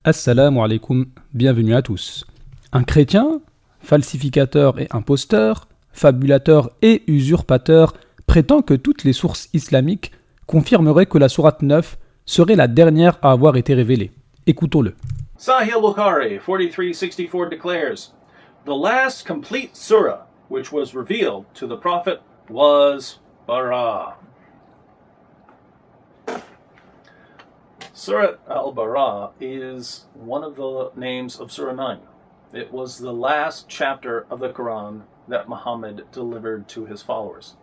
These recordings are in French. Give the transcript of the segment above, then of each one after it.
Assalamu alaikum, bienvenue à tous. Un chrétien, falsificateur et imposteur, fabulateur et usurpateur, prétend que toutes les sources islamiques confirmeraient que la sourate 9 serait la dernière à avoir été révélée. Écoutons-le. Sahih al-Bukhari 4364 declares, "The last complete surah which was revealed to the Prophet was Bara." Surah al-Bara is one of the names of Surah 9. It was the last chapter of the Quran that Muhammad delivered to his followers.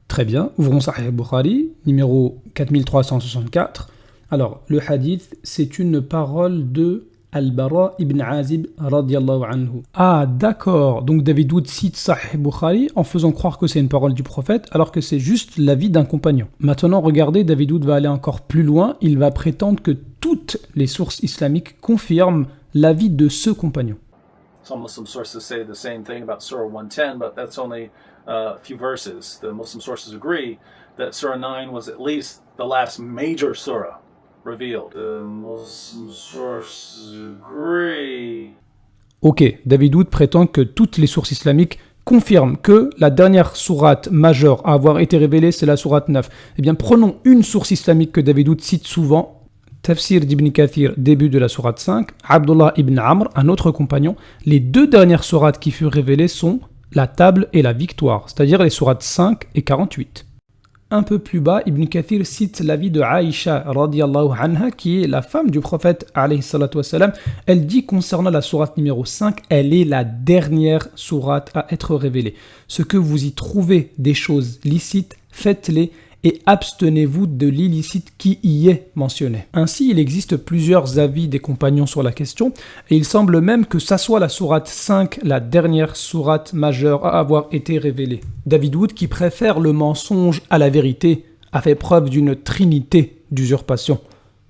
Très bien, ouvrons Sahih al-Bukhari, numéro 4364. Alors, le hadith, c'est une parole de Al-Bara ibn Azib radiyallahu anhu. Ah, d'accord, donc David Wood cite Sahih Bukhari en faisant croire que c'est une parole du prophète alors que c'est juste l'avis d'un compagnon. Maintenant, regardez, David Wood va aller encore plus loin, il va prétendre que toutes les sources islamiques confirment l'avis de ce compagnon. Some Muslim sources say the same thing about Surah 110, but that's only a few verses. The Muslim sources agree that Surah 9 was at least the last major surah revealed. The Muslim sources agree. Ok, David Wood prétend que toutes les sources islamiques confirment que la dernière sourate majeure à avoir été révélée, c'est la sourate 9. Eh bien, prenons une source islamique que David Wood cite souvent, Tafsir d'Ibn Kathir, début de la sourate 5, Abdullah ibn Amr, un autre compagnon. Les deux dernières sourates qui furent révélées sont la table et la victoire, c'est-à-dire les sourates 5 et 48. Un peu plus bas, Ibn Kathir cite l'avis de Aïcha radiyallahu anha, qui est la femme du prophète alayhi salatu wassalam. Elle dit concernant la sourate numéro 5, elle est la dernière sourate à être révélée. Ce que vous y trouvez des choses licites, faites-les et abstenez-vous de l'illicite qui y est mentionné. Ainsi, il existe plusieurs avis des compagnons sur la question, et il semble même que ça soit la sourate 5, la dernière sourate majeure à avoir été révélée. David Wood, qui préfère le mensonge à la vérité, a fait preuve d'une trinité d'usurpation.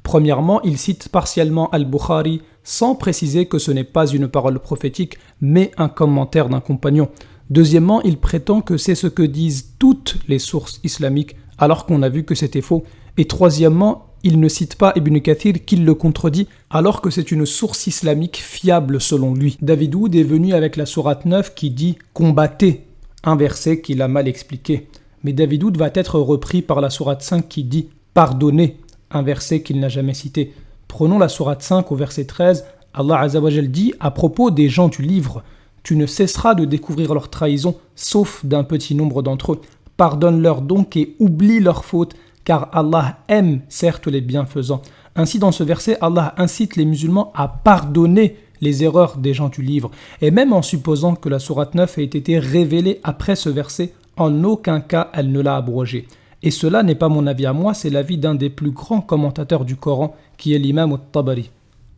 Premièrement, il cite partiellement Al-Bukhari, sans préciser que ce n'est pas une parole prophétique, mais un commentaire d'un compagnon. Deuxièmement, il prétend que c'est ce que disent toutes les sources islamiques, alors qu'on a vu que c'était faux. Et troisièmement, il ne cite pas Ibn Kathir qui le contredit, alors que c'est une source islamique fiable selon lui. David Wood est venu avec la sourate 9 qui dit « combattez », un verset qu'il a mal expliqué. Mais David Wood va être repris par la sourate 5 qui dit « pardonnez », un verset qu'il n'a jamais cité. Prenons la sourate 5 au verset 13, Allah Azza wa Jal dit à propos des gens du livre « Tu ne cesseras de découvrir leur trahison, sauf d'un petit nombre d'entre eux. Pardonne-leur donc et oublie leurs fautes, car Allah aime certes les bienfaisants. » Ainsi, dans ce verset, Allah incite les musulmans à pardonner les erreurs des gens du livre. Et même en supposant que la sourate 9 ait été révélée après ce verset, en aucun cas elle ne l'a abrogé. Et cela n'est pas mon avis à moi, c'est l'avis d'un des plus grands commentateurs du Coran, qui est l'imam al-Tabari.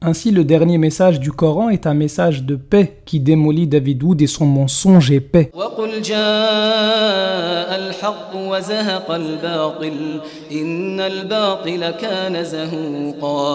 Ainsi, le dernier message du Coran est un message de paix qui démolit David Wood et son mensonge épais. وَقُلْ جَاءَ الْحَقُّ وَزَهَقَ الْبَاطِلُ إِنَّ الْبَاطِلَ كَانَ زَهُوقًا